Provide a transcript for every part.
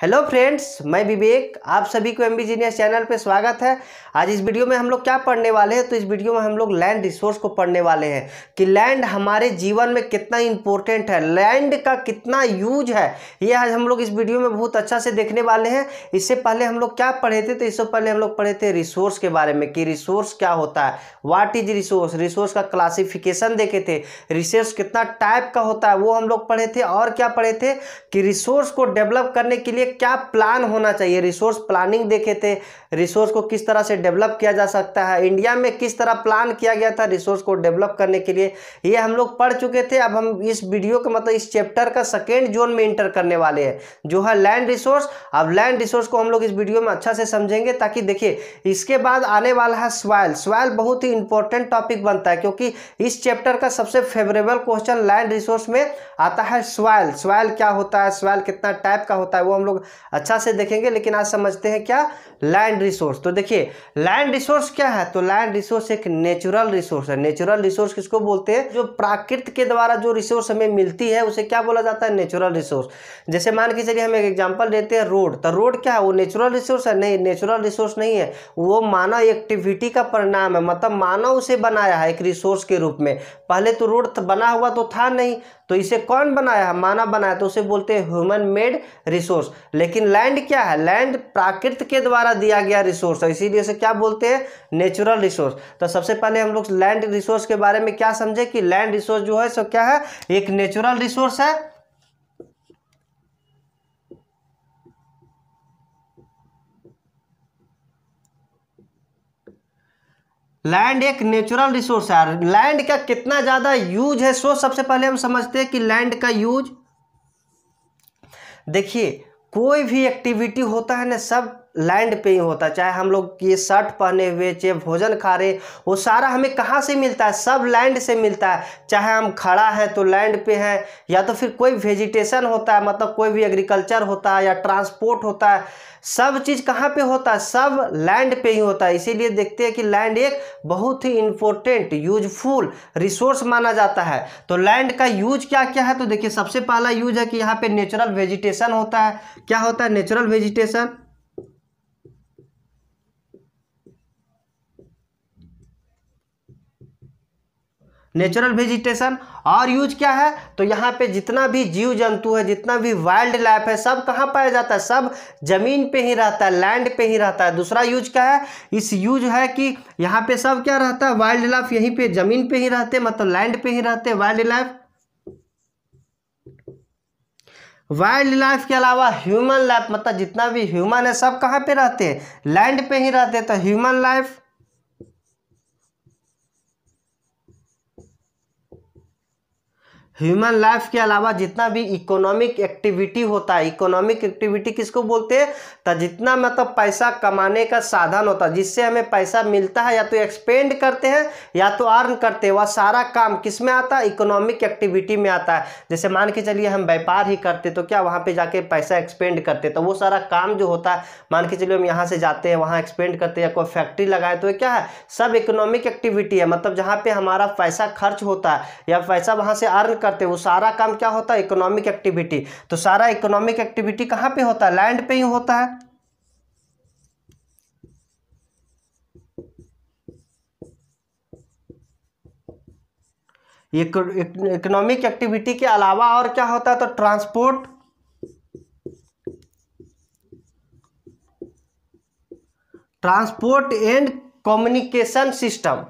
Hello friends, मैं विवेक। आप सभी को एमबी जीनियस चैनल पे स्वागत है। आज इस वीडियो में हम लोग क्या पढ़ने वाले हैं, तो इस वीडियो में हम लोग लैंड रिसोर्स को पढ़ने वाले हैं कि लैंड हमारे जीवन में कितना इंपॉर्टेंट है, लैंड का कितना यूज है। ये आज हम लोग इस वीडियो में बहुत अच्छा से देखने वाले हैं। इससे पहले हम लोग क्या पढ़े थे, तो इससे पहले हम लोग पढ़े थे रिसोर्स के बारे में कि रिसोर्स क्या होता है, व्हाट इज रिसोर्स, रिसोर्स का क्लासिफिकेशन देखे थे, रिसोर्स कितना टाइप का होता है वो हम लोग पढ़े थे। और क्या पढ़े थे कि रिसोर्स को डेवलप करने के लिए क्या प्लान होना चाहिए, रिसोर्स प्लानिंग देखे थे, रिसोर्स को किस तरह से डेवलप किया जा सकता है, इंडिया में किस तरह प्लान किया गया था रिसोर्स को डेवलप करने के लिए, ये हम लोग पढ़ चुके थे। अब हम इस वीडियो का मतलब इस चैप्टर का सेकेंड जोन में इंटर करने वाले हैं जो है लैंड रिसोर्स। अब लैंड रिसोर्स को हम लोग इस वीडियो में अच्छा से समझेंगे ताकि देखिए इसके बाद आने वाला है सॉइल। सॉइल बहुत ही इंपॉर्टेंट टॉपिक बनता है क्योंकि इस चैप्टर का सबसे फेवरेबल क्वेश्चन लैंड रिसोर्स में आता है सॉइल। सॉइल क्या होता है, सॉइल कितना टाइप का होता है वो हम लोग अच्छा से देखेंगे। लेकिन आज समझते हैं क्या लैंड रिसोर्स। तो देखिए लैंड रिसोर्स क्या है, तो लैंड रिसोर्स एक नेचुरल रिसोर्स है। नेचुरल रिसोर्स किसको बोलते हैं, जो प्राकृतिक के द्वारा जो रिसोर्स हमें मिलती है उसे क्या बोला जाता है, नेचुरल रिसोर्स। जैसे मान के चलिए हम एक एग्जांपल देते हैं रोड, तो रोड क्या है, वो नेचुरल रिसोर्स है? नहीं, नेचुरल रिसोर्स नहीं है, वो मानव एक्टिविटी का परिणाम है। मतलब मानव उसे बनाया है एक रिसोर्स के रूप में। पहले तो रोड बना हुआ तो था नहीं, तो इसे कौन बनाया है, मानव बनाया, तो उसे बोलते हैं ह्यूमन मेड रिसोर्स। लेकिन लैंड क्या है, लैंड प्राकृतिक के द्वारा दिया गया रिसोर्स है, इसीलिए उसे क्या बोलते हैं, नेचुरल रिसोर्स। तो सबसे पहले हम लोग लैंड रिसोर्स के बारे में क्या समझे कि लैंड रिसोर्स जो है सो क्या है, एक नेचुरल रिसोर्स है। लैंड एक नेचुरल रिसोर्स है। लैंड का कितना ज्यादा यूज है, सो सबसे पहले हम समझते हैं कि लैंड का यूज। देखिए कोई भी एक्टिविटी होता है ना, सब लैंड पे ही होता है। चाहे हम लोग ये शर्ट पहने हुए, चाहे भोजन खा रहे, वो सारा हमें कहाँ से मिलता है, सब लैंड से मिलता है। चाहे हम खड़ा है तो लैंड पे है, या तो फिर कोई वेजिटेशन होता है, मतलब कोई भी एग्रीकल्चर होता है या ट्रांसपोर्ट होता है, सब चीज़ कहाँ पे होता है, सब लैंड पे ही होता है। इसीलिए देखते हैं कि लैंड एक बहुत ही इंपॉर्टेंट यूजफुल रिसोर्स माना जाता है। तो लैंड का यूज क्या क्या है, तो देखिए सबसे पहला यूज है कि यहाँ पे नेचुरल वेजिटेशन होता है। क्या होता है, नेचुरल वेजिटेशन। Natural vegetation. और यूज क्या है, तो यहाँ पे जितना भी जीव जंतु है, जितना भी वाइल्ड लाइफ है, सब कहाँ पाया जाता है, सब जमीन पे ही रहता है, लैंड पे ही रहता है। दूसरा यूज क्या है, इस यूज है कि यहाँ पे सब क्या रहता है, वाइल्ड लाइफ यहीं पे जमीन पे ही रहते, मतलब लैंड पे ही रहते वाइल्ड लाइफ। वाइल्ड लाइफ के अलावा ह्यूमन लाइफ, मतलब जितना भी ह्यूमन है सब कहाँ पे रहते हैं, लैंड पे ही रहते हैं, तो ह्यूमन लाइफ। ह्यूमन लाइफ के अलावा जितना भी इकोनॉमिक एक्टिविटी होता है, इकोनॉमिक एक्टिविटी किसको बोलते हैं, तो जितना मतलब पैसा कमाने का साधन होता है, जिससे हमें पैसा मिलता है, या तो एक्सपेंड करते हैं या तो अर्न करते हैं, वह सारा काम किस में आता है, इकोनॉमिक एक्टिविटी में आता है। जैसे मान के चलिए हम व्यापार ही करते तो क्या वहाँ पे जाके पैसा एक्सपेंड करते, तो वो सारा काम जो होता है, मान के चलिए हम यहाँ से जाते हैं वहाँ एक्सपेंड करते हैं, या कोई फैक्ट्री लगाए, तो ये क्या है, सब इकोनॉमिक एक्टिविटी है। मतलब जहाँ पे हमारा पैसा खर्च होता है या पैसा वहाँ से अर्न करते, वो सारा काम क्या होता है, इकोनॉमिक एक्टिविटी। तो सारा इकोनॉमिक एक्टिविटी कहाँ पे होता है, लैंड पे ही होता है। इकोनॉमिक एक्टिविटी के अलावा और क्या होता है, तो transport, transport and communication system.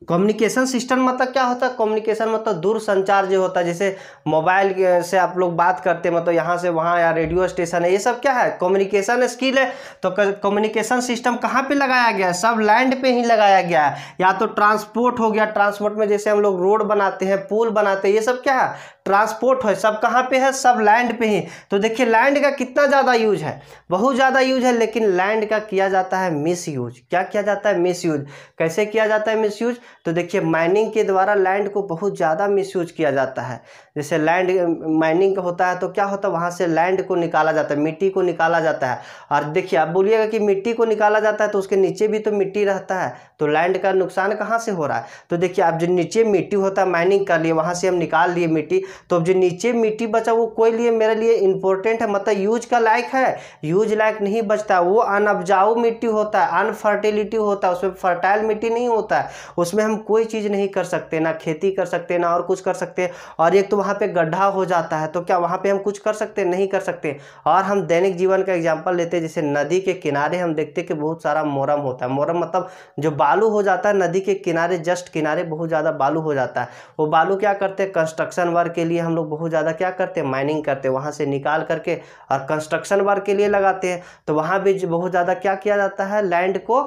Communication system मतलब क्या होता है, कम्युनिकेशन मतलब दूर संचार जो होता है, जैसे मोबाइल से आप लोग बात करते हैं, मतलब यहाँ से वहाँ, या रेडियो स्टेशन है, ये सब क्या है, कम्युनिकेशन स्किल है। तो कम्युनिकेशन सिस्टम कहाँ पे लगाया गया है, सब लैंड पे ही लगाया गया है। या तो ट्रांसपोर्ट हो गया, ट्रांसपोर्ट में जैसे हम लोग रोड बनाते हैं, पुल बनाते हैं, ये सब क्या है, ट्रांसपोर्ट है, सब कहाँ पे है, सब लैंड पे ही। तो देखिए लैंड का कितना ज़्यादा यूज है, बहुत ज़्यादा यूज है। लेकिन लैंड का किया जाता है मिस यूज। क्या किया जाता है, मिस यूज। कैसे किया जाता है मिस यूज, तो देखिए माइनिंग के द्वारा लैंड को बहुत ज़्यादा मिसयूज किया जाता है। जैसे लैंड माइनिंग होता है तो क्या होता है, वहाँ से लैंड को निकाला जाता है, मिट्टी को निकाला जाता है। और देखिए आप बोलिएगा कि मिट्टी को निकाला जाता है तो उसके नीचे भी तो मिट्टी रहता है, तो लैंड का नुकसान कहाँ से हो रहा है? तो देखिए अब जो नीचे मिट्टी होता है, माइनिंग कर लिए, वहाँ से हम निकाल लिए मिट्टी, तो अब जो नीचे मिट्टी बचा वो कोई लिए मेरे लिए इंपॉर्टेंट है, मतलब यूज का लायक है, यूज लायक नहीं बचता, वो अनउपजाऊ मिट्टी होता है, अनफर्टिलिटी होता है, उसमें फर्टाइल मिट्टी नहीं होता है, उसमें हम कोई चीज़ नहीं कर सकते, ना खेती कर सकते ना और कुछ कर सकते। और एक तो वहाँ पे गड्ढा हो जाता है, तो क्या वहाँ पे हम कुछ कर सकते? नहीं कर सकते। और हम दैनिक जीवन का एग्जांपल लेते हैं, जैसे नदी के किनारे हम देखते हैं कि बहुत सारा मोरम होता है। मोरम मतलब जो बालू हो जाता है नदी के किनारे, जस्ट किनारे बहुत ज़्यादा बालू हो जाता है, वो बालू क्या करते हैं कंस्ट्रक्शन वर्क के लिए हम लोग बहुत ज़्यादा क्या करते हैं, माइनिंग करते हैं, वहाँ से निकाल करके और कंस्ट्रक्शन वर्क के लिए लगाते हैं। तो वहाँ भी बहुत ज़्यादा क्या किया जाता है, लैंड को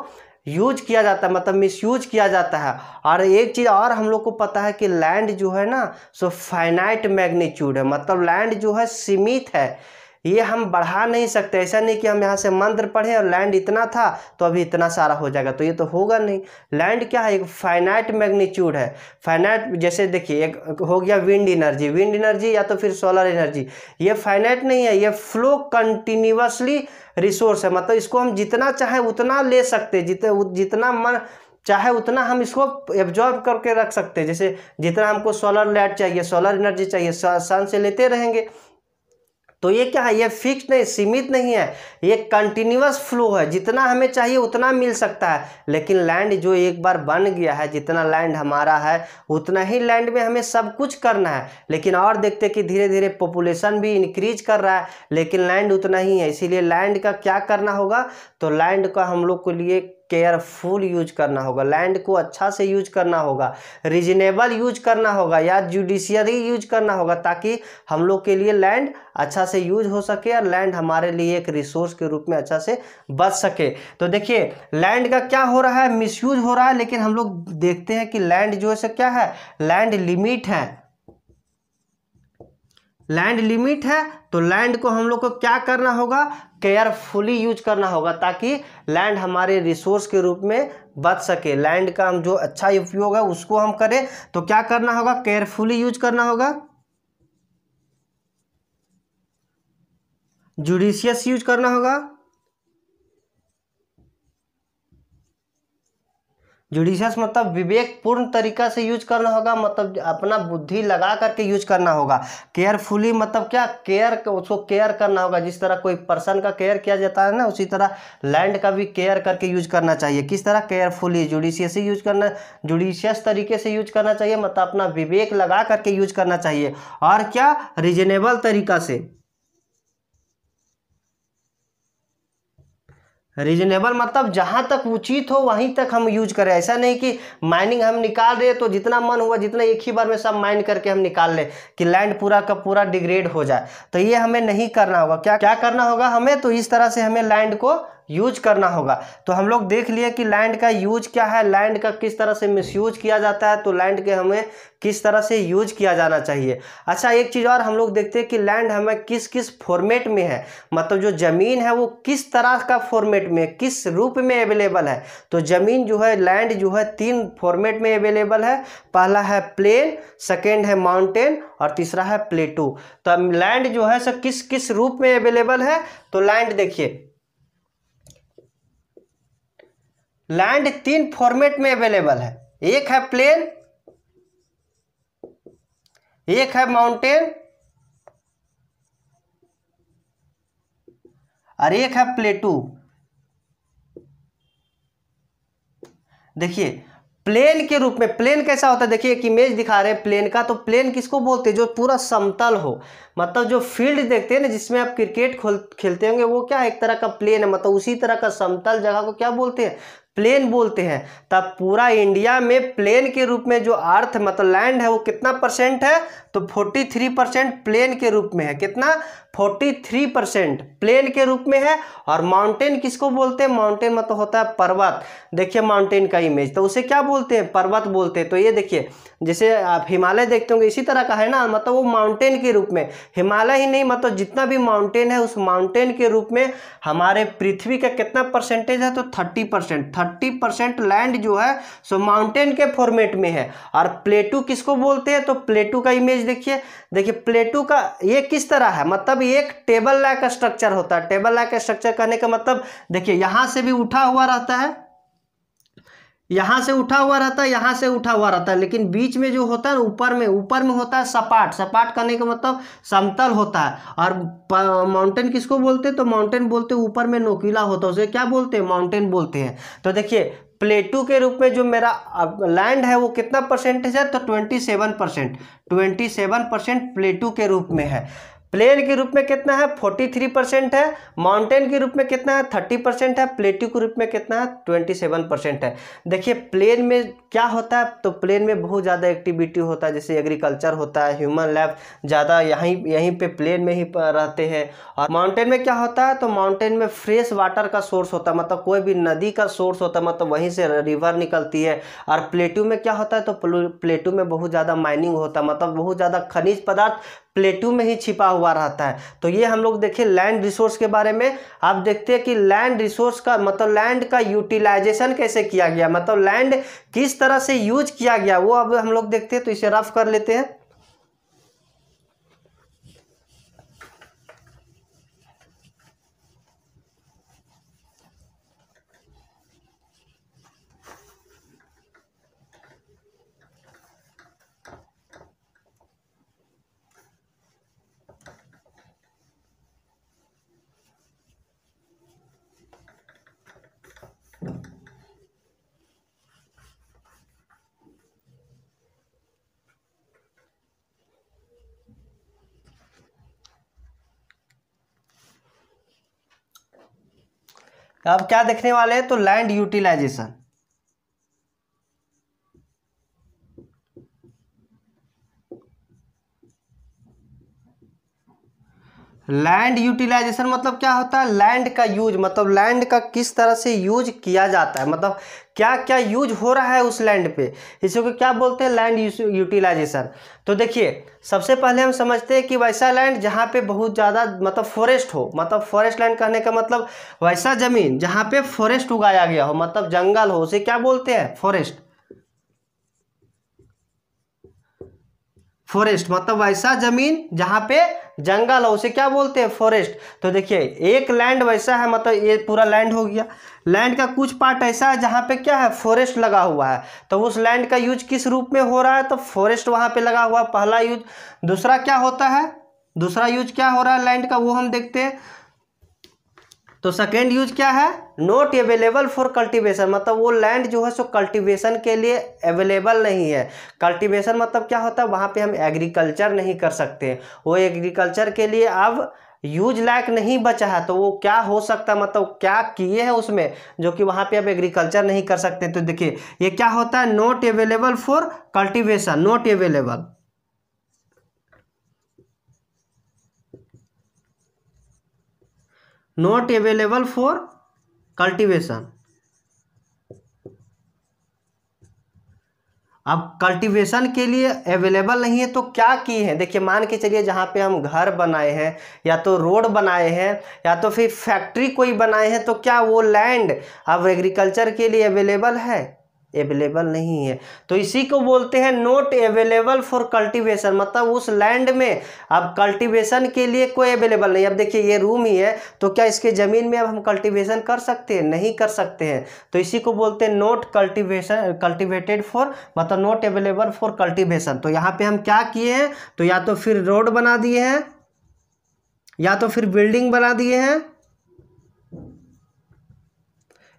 यूज किया जाता है, मतलब मिसयूज किया जाता है। और एक चीज़ और हम लोग को पता है कि लैंड जो है ना सो फाइनाइट मैग्नीट्यूड है, मतलब लैंड जो है सीमित है, ये हम बढ़ा नहीं सकते। ऐसा नहीं कि हम यहाँ से मंत्र पढ़े और लैंड इतना था तो अभी इतना सारा हो जाएगा, तो ये तो होगा नहीं। लैंड क्या है, एक फाइनाइट मैग्नीट्यूड है। फाइनाइट जैसे देखिए एक हो गया विंड एनर्जी या तो फिर सोलर एनर्जी, ये फाइनाइट नहीं है, ये फ्लो कंटिन्यूअसली रिसोर्स है, मतलब इसको हम जितना चाहे उतना ले सकते, जितना मन चाहे उतना हम इसको एब्जॉर्ब करके रख सकते हैं। जैसे जितना हमको सोलर लाइट चाहिए, सोलर एनर्जी चाहिए, सन से लेते रहेंगे। तो ये क्या है, ये फिक्स नहीं, सीमित नहीं है, ये कंटिन्यूअस फ्लो है, जितना हमें चाहिए उतना मिल सकता है। लेकिन लैंड जो एक बार बन गया है, जितना लैंड हमारा है उतना ही लैंड में हमें सब कुछ करना है। लेकिन और देखते कि धीरे धीरे पॉपुलेशन भी इंक्रीज कर रहा है, लेकिन लैंड उतना ही है। इसीलिए लैंड का क्या करना होगा, तो लैंड का हम लोग के लिए केयरफुल यूज करना होगा, लैंड को अच्छा से यूज करना होगा, रीजनेबल यूज करना होगा या जुडिशियरी यूज करना होगा, ताकि हम लोग के लिए लैंड अच्छा से यूज हो सके और लैंड हमारे लिए एक रिसोर्स के रूप में अच्छा से बच सके। तो देखिए लैंड का क्या हो रहा है, मिसयूज हो रहा है। लेकिन हम लोग देखते हैं कि लैंड जो है क्या है, लैंड लिमिट है, लैंड लिमिट है। तो लैंड को हम लोग को क्या करना होगा, केयरफुली यूज करना होगा, ताकि लैंड हमारे रिसोर्स के रूप में बच सके। लैंड का हम जो अच्छा उपयोग है उसको हम करें, तो क्या करना होगा, केयरफुली यूज करना होगा, जुडिशियस यूज करना होगा। जुडिशियस मतलब विवेकपूर्ण तरीका से यूज करना होगा, मतलब अपना बुद्धि लगा करके यूज करना होगा। केयरफुली मतलब क्या, केयर, उसको केयर करना होगा, जिस तरह कोई पर्सन का केयर किया जाता है ना, उसी तरह लैंड का भी केयर करके यूज करना चाहिए। किस तरह, केयरफुली, जुडिशियसली यूज करना, जुडिशियस तरीके से यूज करना चाहिए, मतलब अपना विवेक लगा करके यूज करना चाहिए। और क्या, रीजनेबल तरीका से। रीजनेबल मतलब जहां तक उचित हो वहीं तक हम यूज करें। ऐसा नहीं कि माइनिंग हम निकाल रहे तो जितना मन हुआ जितना एक ही बार में सब माइन करके हम निकाल लें कि लैंड पूरा का पूरा डिग्रेड हो जाए, तो ये हमें नहीं करना होगा। क्या क्या करना होगा हमें, तो इस तरह से हमें लैंड को यूज करना होगा। तो हम लोग देख लिए कि लैंड का यूज क्या है, लैंड का किस तरह से मिसयूज किया जाता है, तो लैंड के हमें किस तरह से यूज किया जाना चाहिए। अच्छा एक चीज़ और हम लोग देखते हैं कि लैंड हमें किस किस फॉर्मेट में है, मतलब जो ज़मीन है वो किस तरह का फॉर्मेट में, किस रूप में अवेलेबल है। तो ज़मीन जो है, लैंड जो है 3 फॉर्मेट में अवेलेबल है। पहला है प्लेन, सेकेंड है माउंटेन और तीसरा है प्लेटू। तो लैंड जो है सर किस किस रूप में अवेलेबल है, तो लैंड देखिए, लैंड 3 फॉर्मेट में अवेलेबल है। एक है प्लेन, एक है माउंटेन और एक है प्लेटू। देखिए प्लेन के रूप में, प्लेन कैसा होता है, देखिए एक इमेज दिखा रहे हैं प्लेन का। तो प्लेन किसको बोलते हैं, जो पूरा समतल हो, मतलब जो फील्ड देखते हैं ना जिसमें आप क्रिकेट खेलते होंगे, वो क्या है, एक तरह का प्लेन है, मतलब उसी तरह का समतल जगह को क्या बोलते हैं, प्लेन बोलते हैं। तब पूरा इंडिया में प्लेन के रूप में जो अर्थ मतलब लैंड है वो कितना परसेंट है, तो 43% प्लेन के रूप में है। कितना, 43% प्लेन के रूप में है। और माउंटेन किसको बोलते हैं, माउंटेन मतलब होता है पर्वत। देखिए माउंटेन का इमेज, तो उसे क्या बोलते हैं, पर्वत बोलते हैं। तो ये देखिए जैसे आप हिमालय देखते होंगे इसी तरह का है ना, मतलब वो माउंटेन के रूप में, हिमालय ही नहीं मतलब जितना भी माउंटेन है उस माउंटेन के रूप में हमारे पृथ्वी का कितना परसेंटेज है, तो 30% लैंड जो है सो माउंटेन के फॉर्मेट में है। और प्लेटू किसको बोलते हैं, तो प्लेटू का इमेज देखिए, देखिए प्लेटू का ये किस तरह है, मतलब एक टेबल लाइक स्ट्रक्चर होता है। टेबल लाइक स्ट्रक्चर कहने का मतलब देखिए यहां से भी उठा हुआ रहता है, यहाँ से उठा हुआ रहता है, यहाँ से उठा हुआ रहता है, लेकिन बीच में जो होता है ऊपर में होता है सपाट। सपाट करने का मतलब समतल होता है। और माउंटेन किसको बोलते हैं? तो माउंटेन बोलते हैं ऊपर में नोकीला होता है, उसे क्या बोलते हैं? माउंटेन बोलते हैं। तो देखिए प्लेटू के रूप में जो मेरा लैंड है वो कितना परसेंटेज है? तो 27%। 27% प्लेटू के रूप में है। प्लेन के रूप में कितना है? 43% है। माउंटेन के रूप में कितना है? 30% है। प्लेटू के रूप में कितना है? 27% है। देखिए प्लेन में क्या होता है? तो प्लेन में बहुत ज़्यादा एक्टिविटी होता है, जैसे एग्रीकल्चर होता है, ह्यूमन लाइफ ज़्यादा यहीं पे प्लेन में ही रहते हैं। और माउंटेन में क्या होता है? तो माउंटेन में फ्रेश वाटर का सोर्स होता है, मतलब कोई भी नदी का सोर्स होता है, मतलब वहीं से रिवर निकलती है। और प्लेटू में क्या होता है? तो प्लेटू में बहुत ज़्यादा माइनिंग होता है, मतलब बहुत ज़्यादा खनिज पदार्थ प्लेटू में ही छिपा हुआ रहता है। तो ये हम लोग देखें लैंड रिसोर्स के बारे में। आप देखते हैं कि लैंड रिसोर्स का मतलब लैंड का यूटिलाइजेशन कैसे किया गया, मतलब लैंड किस तरह से यूज किया गया, वो अब हम लोग देखते हैं। तो इसे रफ कर लेते हैं। अब क्या देखने वाले हैं? तो लैंड यूटिलाइजेशन। लैंड यूटिलाइजेशन मतलब क्या होता है? लैंड का यूज, मतलब लैंड का किस तरह से यूज किया जाता है, मतलब क्या क्या यूज हो रहा है उस लैंड पे, इसको क्या बोलते हैं? Land utilization. तो देखिए सबसे पहले हम समझते हैं कि वैसा लैंड जहाँ पे बहुत ज़्यादा मतलब फॉरेस्ट हो, मतलब फॉरेस्ट लैंड कहने का मतलब वैसा ज़मीन जहाँ पे फॉरेस्ट उगाया गया हो, मतलब जंगल हो, उसे क्या बोलते हैं? फॉरेस्ट। फॉरेस्ट मतलब वैसा जमीन जहाँ पे जंगल हो, उसे क्या बोलते हैं? फॉरेस्ट। तो देखिए एक लैंड वैसा है, मतलब ये पूरा लैंड हो गया। लैंड का कुछ पार्ट ऐसा है जहाँ पे क्या है? फॉरेस्ट लगा हुआ है। तो उस लैंड का यूज किस रूप में हो रहा है? तो फॉरेस्ट वहाँ पे लगा हुआ है, पहला यूज। दूसरा क्या होता है? दूसरा यूज क्या हो रहा है लैंड का, वो हम देखते हैं। तो सेकेंड यूज क्या है? नॉट अवेलेबल फॉर कल्टीवेशन, मतलब वो लैंड जो है सो कल्टीवेशन के लिए अवेलेबल नहीं है। कल्टीवेशन मतलब क्या होता है? वहाँ पे हम एग्रीकल्चर नहीं कर सकते, वो एग्रीकल्चर के लिए अब यूज लायक नहीं बचा है। तो वो क्या हो सकता है, मतलब क्या किए हैं उसमें जो कि वहाँ पे अब एग्रीकल्चर नहीं कर सकते। तो देखिए ये क्या होता है? Not available for cultivation, not available. Not available for cultivation. अब कल्टीवेशन के लिए अवेलेबल नहीं है तो क्या किए हैं? देखिए मान के चलिए जहाँ पे हम घर बनाए हैं, या तो रोड बनाए हैं, या तो फिर फैक्ट्री कोई बनाए हैं, तो क्या वो लैंड अब एग्रीकल्चर के लिए अवेलेबल है? अवेलेबल नहीं है। तो इसी को बोलते हैं नॉट अवेलेबल फॉर कल्टीवेशन, मतलब उस लैंड में अब कल्टीवेशन के लिए कोई अवेलेबल नहीं। अब देखिए ये रूम ही है, तो क्या इसके ज़मीन में अब हम कल्टीवेशन कर सकते हैं? नहीं कर सकते हैं। तो इसी को बोलते हैं नॉट कल्टीवेशन, कल्टीवेटेड फॉर, मतलब नॉट अवेलेबल फॉर कल्टीवेशन। तो यहाँ पे हम क्या किए हैं? तो या तो फिर रोड बना दिए हैं, या तो फिर बिल्डिंग बना दिए हैं,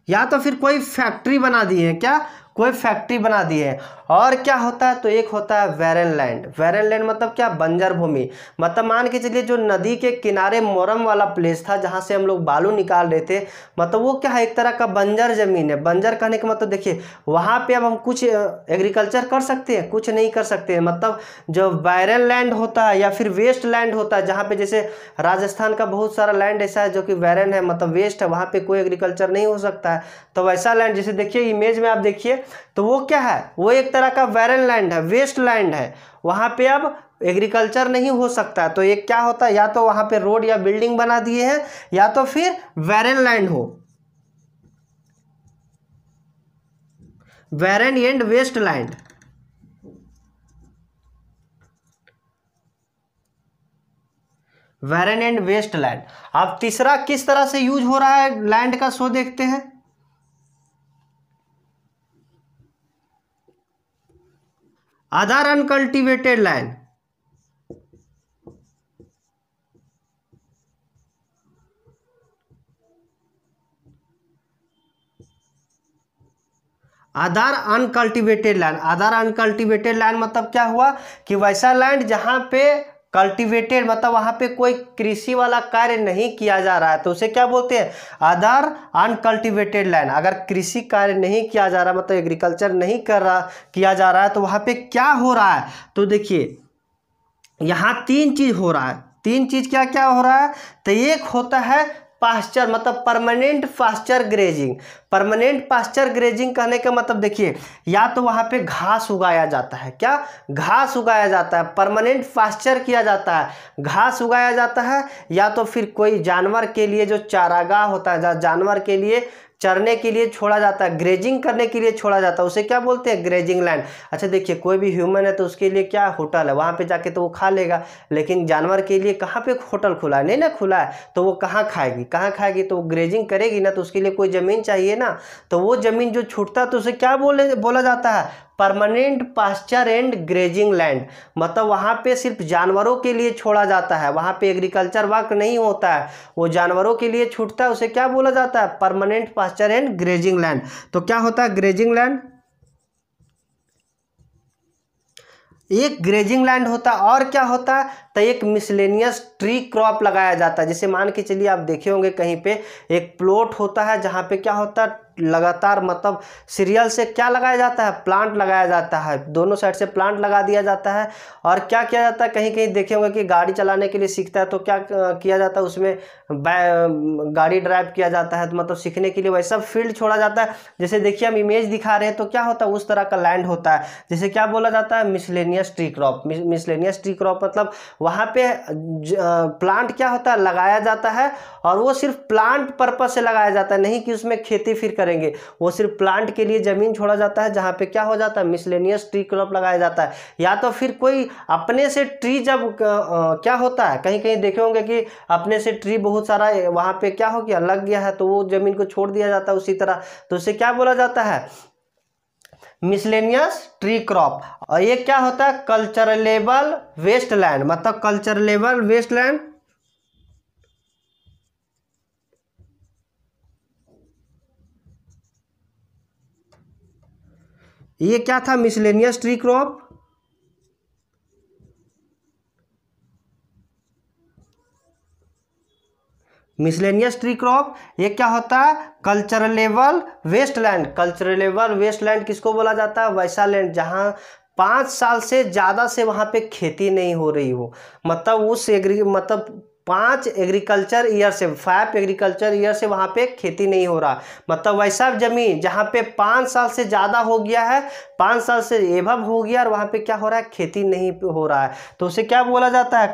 या तो फिर कोई फैक्ट्री बना दी है। क्या? कोई फैक्ट्री बना दी है। और क्या होता है? तो एक होता है वैरन लैंड। वैरन लैंड मतलब क्या? बंजर भूमि। मतलब मान के चलिए जो नदी के किनारे मोरम वाला प्लेस था जहाँ से हम लोग बालू निकाल रहे थे, मतलब वो क्या है? एक तरह का बंजर जमीन है। बंजर कहने का मतलब देखिए वहाँ पे अब हम कुछ एग्रीकल्चर कर सकते हैं? कुछ नहीं कर सकते हैं। मतलब जो वैरन लैंड होता है या फिर वेस्ट लैंड होता है, जहाँ पे जैसे राजस्थान का बहुत सारा लैंड ऐसा है जो कि वैरन है, मतलब वेस्ट है, वहाँ पे कोई एग्रीकल्चर नहीं हो सकता है। तो वैसा लैंड जैसे देखिए इमेज में आप देखिए, तो वो क्या है? वो एक तरह का वैरन लैंड है, वेस्ट लैंड है, वहाँ पे अब एग्रीकल्चर नहीं हो सकता। तो ये क्या होता है? या तो वहाँ पे रोड या बिल्डिंग बना दिए हैं, या तो फिर वैरन लैंड हो, barren and waste land. Barren and waste land. अब तीसरा किस तरह से यूज हो रहा है लैंड का, सो देखते हैं। Other uncultivated land, other uncultivated land, other uncultivated land मतलब क्या हुआ कि वैसा लैंड जहां पे कल्टिवेटेड मतलब वहां पे कोई कृषि वाला कार्य नहीं किया जा रहा है, तो उसे क्या बोलते हैं, अदर अनकल्टिवेटेड लैंड। अगर कृषि कार्य नहीं किया जा रहा मतलब एग्रीकल्चर नहीं किया जा रहा है, तो वहां पे क्या हो रहा है, तो देखिए यहाँ तीन चीज हो रहा है। तीन चीज क्या क्या हो रहा है, तो एक होता है पास्चर मतलब permanent pasture grazing. Permanent pasture grazing कहने का मतलब देखिए, या तो वहां पे घास उगाया जाता है, क्या घास उगाया जाता है, परमानेंट पास्चर किया जाता है, घास उगाया जाता है, या तो फिर कोई जानवर के लिए जो चारागाह होता है, जानवर के लिए चरने के लिए छोड़ा जाता है, ग्रेजिंग करने के लिए छोड़ा जाता है, उसे क्या बोलते हैं, ग्रेजिंग लैंड। अच्छा देखिए, कोई भी ह्यूमन है तो उसके लिए क्या होटल है, वहाँ पे जाके तो वो खा लेगा, लेकिन जानवर के लिए कहाँ पे होटल खुला है, नहीं ना खुला है, तो वो कहाँ खाएगी, कहाँ खाएगी, तो वो ग्रेजिंग करेगी ना, तो उसके लिए कोई ज़मीन चाहिए ना, तो वो ज़मीन जो छूटता है तो उसे क्या बोला जाता है, permanent pasture and grazing land. मतलब वहाँ पे सिर्फ जानवरों के लिए छोड़ा जाता है, वहाँ पे एग्रीकल्चर वर्क नहीं होता है, वो जानवरों के लिए छूटता है, उसे क्या बोला जाता है, permanent pasture and grazing land. तो क्या होता है ग्रेजिंग लैंड, एक ग्रेजिंग लैंड होता है, और क्या होता है, तो एक मिसलेनियस ट्री क्रॉप लगाया जाता है। जैसे मान के चलिए आप देखे होंगे कहीं पे एक प्लॉट होता है जहाँ पे क्या होता है, लगातार मतलब सीरियल से क्या लगाया जाता है, प्लांट लगाया जाता है, दोनों साइड से प्लांट लगा दिया जाता है। और क्या किया जाता है, कहीं कहीं देखे होंगे कि गाड़ी चलाने के लिए सीखता है तो क्या किया जाता है, उसमें गाड़ी ड्राइव किया जाता है, तो मतलब सीखने के लिए वैसा फील्ड छोड़ा जाता है। जैसे देखिए हम इमेज दिखा रहे हैं, तो क्या होता है, उस तरह का लैंड होता है, जैसे क्या बोला जाता है, miscellaneous tree crop. Miscellaneous tree crop मतलब वहाँ पे प्लांट क्या होता है, लगाया जाता है, और वो सिर्फ प्लांट पर्पज से लगाया जाता है, नहीं कि उसमें खेती फिर करेंगे, वो सिर्फ प्लांट के लिए जमीन छोड़ा जाता है, जहाँ पे क्या हो जाता है, मिसलेनियस ट्री क्रॉप लगाया जाता है। या तो फिर कोई अपने से ट्री जब क्या होता है, कहीं कहीं देखे होंगे कि अपने से ट्री बहुत सारा वहाँ पे क्या हो गया, लग गया है, तो वो जमीन को छोड़ दिया जाता है उसी तरह, तो उसे क्या बोला जाता है, मिसलेनियस ट्री क्रॉप। और ये क्या होता है, कल्चरलेबल वेस्टलैंड, मतलब कल्चरलेबल वेस्टलैंड, ये क्या था, miscellaneous tree crop. Miscellaneous tree crop ये क्या होता है, कल्चरलेबल वेस्टलैंड। कल्चरलेबल वेस्टलैंड किसको बोला जाता है, वैसा लैंड जहां 5 साल से ज़्यादा से वहाँ पे खेती नहीं हो रही हो, मतलब उस मतलब 5 एग्रीकल्चर ईयर से 5 एग्रीकल्चर ईयर से वहाँ पे खेती नहीं हो रहा, मतलब वैसा जमीन जहाँ पे 5 साल से ज़्यादा हो गया है, 5 साल से एभव हो गया, और वहाँ पे क्या हो रहा है, खेती नहीं हो रहा है, तो उसे क्या बोला जाता है,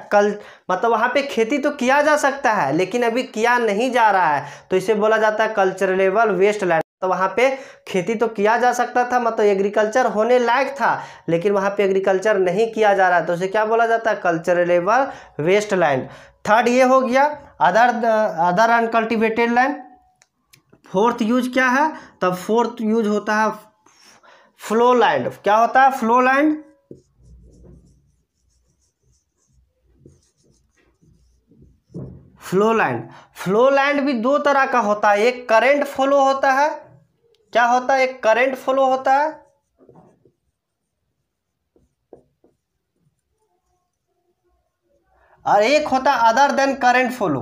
मतलब वहाँ पे खेती तो किया जा सकता है लेकिन अभी किया नहीं जा रहा है, तो इसे बोला जाता है कल्चरलेबल वेस्टलैंड। तो वहाँ पे खेती तो किया जा सकता था, मतलब एग्रीकल्चर होने लायक था, लेकिन वहाँ पे एग्रीकल्चर नहीं किया जा रहा है, तो उसे क्या बोला जाता है, कल्चरलेबल वेस्टलैंड। थर्ड ये हो गया other uncultivated land. Fourth use क्या है, तब फोर्थ यूज होता है फ्लो लैंड। क्या होता है, flow land. Flow land, flow land भी दो तरह का होता है, एक करंट फ्लो होता है, क्या होता है, एक करंट फ्लो होता है, और एक होता है अदर देन करंट फ्लो।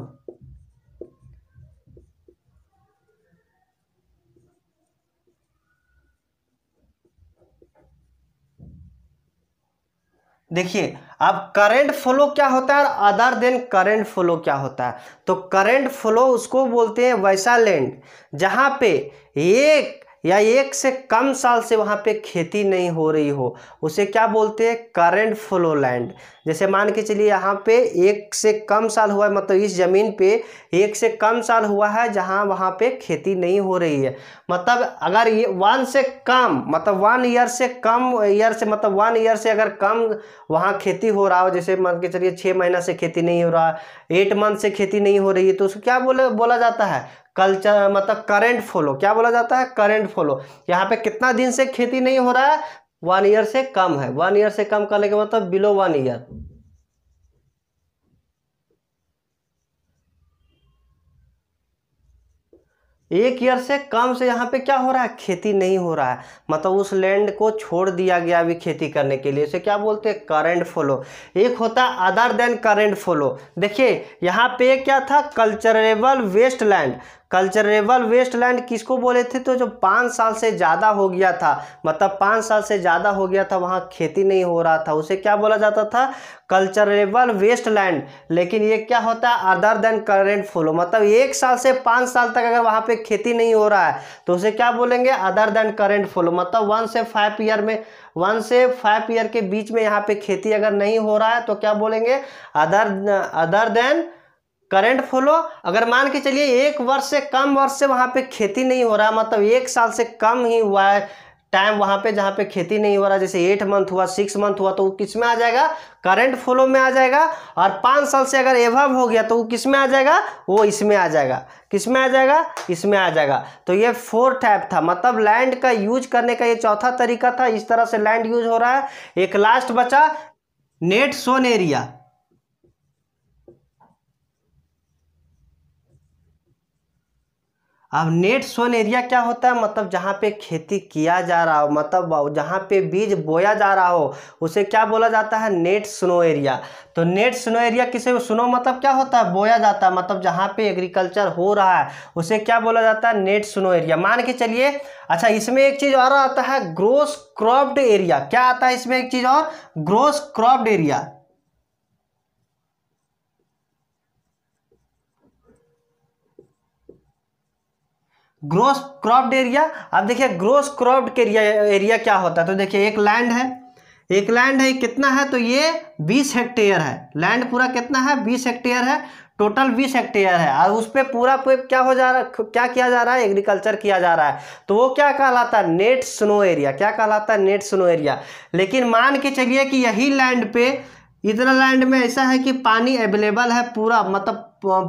देखिए अब करंट फ्लो क्या होता है और अदर देन करंट फ्लो क्या होता है, तो करंट फ्लो उसको बोलते हैं वैसा लैंड जहां पे एक या एक से कम साल से वहां पे खेती नहीं हो रही हो, उसे क्या बोलते हैं, करंट फ्लो लैंड। जैसे मान के चलिए यहाँ पे 1 से कम साल हुआ है, मतलब इस जमीन पे 1 से कम साल हुआ है जहाँ वहाँ पे खेती नहीं हो रही है, मतलब अगर ये 1 से कम मतलब 1 ईयर से कम ईयर से मतलब 1 ईयर से अगर कम वहाँ खेती हो रहा हो, जैसे मान के चलिए 6 महीना से खेती नहीं हो रहा, 8 मंथ से खेती नहीं हो रही है, तो उसको क्या बोला जाता है, कल्चर मतलब करंट फ्लो। क्या बोला जाता है, करंट फ्लो। यहाँ पे कितना दिन से खेती नहीं हो रहा है, 1 ईयर से कम है। 1 ईयर से कम करने के मतलब बिलो 1 ईयर। एक ईयर से कम से यहाँ पे क्या हो रहा है, खेती नहीं हो रहा है, मतलब उस लैंड को छोड़ दिया गया अभी खेती करने के लिए। इसे क्या बोलते हैं, करंट फ्लो। एक होता है अदर देन करंट फ्लो। देखिए यहाँ पे क्या था, culturable waste land. Culturable waste land किसको बोले थे, तो जो 5 साल से ज़्यादा हो गया था, मतलब 5 साल से ज़्यादा हो गया था, वहाँ खेती नहीं हो रहा था, उसे क्या बोला जाता था, कल्चरेबल वेस्ट लैंड। लेकिन ये क्या होता है, अदर देन करेंट फ्लो, मतलब 1 साल से 5 साल तक अगर वहाँ पे खेती नहीं हो रहा है तो उसे क्या बोलेंगे, अदर देन करेंट फ्लो। मतलब 1 से 5 ईयर में, 1 से 5 ईयर के बीच में यहाँ पे खेती अगर नहीं हो रहा है तो क्या बोलेंगे, अदर देन करंट फ्लो। अगर मान के चलिए 1 वर्ष से कम वर्ष से वहाँ पे खेती नहीं हो रहा, मतलब 1 साल से कम ही हुआ है टाइम वहाँ पे जहाँ पे खेती नहीं हो रहा, जैसे 8 मंथ हुआ, 6 मंथ हुआ, तो वो किस में आ जाएगा, करंट फ्लो में आ जाएगा। और 5 साल से अगर एवव हो गया तो वो किस में आ जाएगा, वो इसमें आ जाएगा। किस में आ जाएगा, इसमें आ जाएगा। तो ये 4 टाइप था, मतलब लैंड का यूज करने का ये चौथा तरीका था। इस तरह से लैंड यूज हो रहा है। एक लास्ट बचा नेट सोन एरिया। अब नेट सोन एरिया क्या होता है, मतलब जहाँ पे खेती किया जा रहा हो, मतलब जहाँ पे बीज बोया जा रहा हो, उसे क्या बोला जाता है, नेट स्नो एरिया। तो नेट स्नो एरिया किसे, स्नो मतलब क्या होता है, बोया जाता है, मतलब जहाँ पे एग्रीकल्चर हो रहा है उसे क्या बोला जाता है, नेट स्नो एरिया। मान के चलिए, अच्छा इसमें एक चीज़ और आता है, ग्रोस क्रॉप्ड एरिया। क्या आता है इसमें एक चीज़ और, gross cropped area. Gross cropped area. अब देखिए ग्रोस क्रॉप्ड एरिया क्या होता है, तो देखिए एक लैंड है, एक लैंड है, कितना है, तो ये 20 हेक्टेयर है। लैंड पूरा कितना है, 20 हेक्टेयर है, टोटल 20 हेक्टेयर है। और उस पर पूरा क्या हो जा रहा है, क्या किया जा रहा है, एग्रीकल्चर किया जा रहा है। तो वो क्या कहलाता है, नेट स्नो एरिया। क्या कहलाता है, नेट स्नो एरिया। लेकिन मान के चलिए कि यही लैंड पे, इतना लैंड में ऐसा है कि पानी अवेलेबल है पूरा, मतलब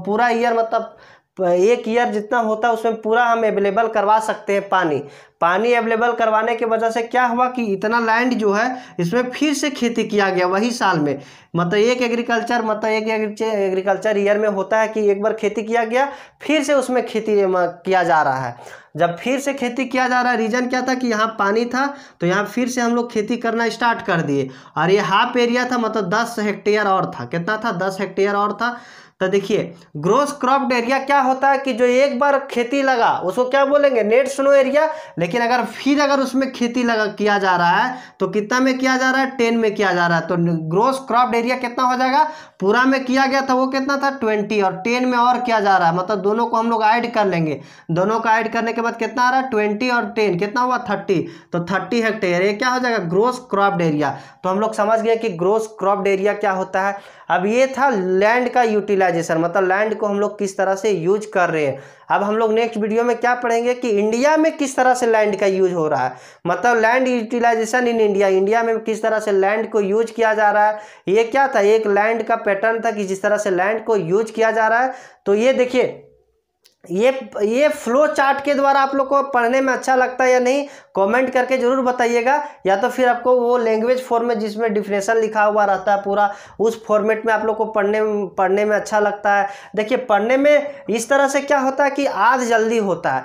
पूरा ईयर, मतलब 1 ईयर जितना होता है उसमें पूरा हम अवेलेबल करवा सकते हैं पानी। पानी अवेलेबल करवाने की वजह से क्या हुआ कि इतना लैंड जो है इसमें फिर से खेती किया गया वही साल में। मतलब एक एग्रीकल्चर ईयर में होता है कि एक बार खेती किया गया, फिर से उसमें खेती किया जा रहा है। जब फिर से खेती किया जा रहा है, रीजन क्या था कि यहाँ पानी था, तो यहाँ फिर से हम लोग खेती करना स्टार्ट कर दिए। और ये हाफ एरिया था, मतलब 10 हेक्टेयर और था। कितना था, 10 हेक्टेयर और था। तो देखिए ग्रोस क्रॉप्ड एरिया क्या होता है कि जो एक बार खेती लगा उसको क्या बोलेंगे, नेट स्नो एरिया। लेकिन अगर उसमें खेती लगा किया जा रहा है तो कितना में किया जा रहा है, 10 में किया जा रहा है। तो ग्रोस क्रॉप्ड एरिया कितना हो जाएगा, पूरा में किया गया था वो कितना था, 20, और 10 में और किया जा रहा है, मतलब दोनों को हम लोग ऐड कर लेंगे। दोनों को ऐड करने के बाद कितना आ रहा है, 20 और 10 कितना हुआ, 30। तो 30 हेक्टेयर ये क्या हो जाएगा, ग्रोस क्रॉप्ड एरिया। तो हम लोग समझ गए कि ग्रोस क्रॉप्ड एरिया क्या होता है। अब ये था लैंड का यूटिलाइजेशन, मतलब लैंड को हम लोग किस तरह से यूज कर रहे हैं। अब हम लोग नेक्स्ट वीडियो में क्या पढ़ेंगे कि इंडिया में किस तरह से लैंड का यूज हो रहा है, मतलब land utilization in India. India में किस तरह से लैंड को यूज किया जा रहा है। ये क्या था, एक लैंड का पैटर्न था कि जिस तरह से लैंड को यूज किया जा रहा है। तो ये देखिए ये फ्लो चार्ट के द्वारा आप लोग को पढ़ने में अच्छा लगता है या नहीं, कमेंट करके जरूर बताइएगा। या तो फिर आपको वो लैंग्वेज फॉर्म में जिसमें डिफिनेशन लिखा हुआ रहता है पूरा, उस फॉर्मेट में आप लोग को पढ़ने में अच्छा लगता है। देखिए पढ़ने में इस तरह से क्या होता है कि आज जल्दी होता है,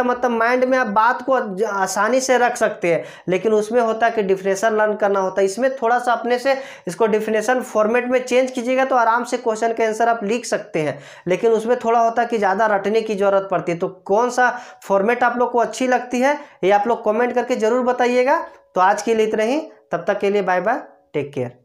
मतलब माइंड में आप बात को आसानी से रख सकते हैं। लेकिन उसमें होता है कि डिफिनेशन लर्न करना होता है। इसमें थोड़ा सा अपने से इसको डिफिनेशन फॉर्मेट में चेंज कीजिएगा तो आराम से क्वेश्चन के आंसर आप लिख सकते हैं। लेकिन उसमें थोड़ा होता है कि ज़्यादा रटने की जरूरत पड़ती है। तो कौन सा फॉर्मेट आप लोग को अच्छी लगती है ये आप लोग कमेंट करके जरूर बताइएगा। तो आज के लिए इतना ही, तब तक के लिए बाय बाय, टेक केयर।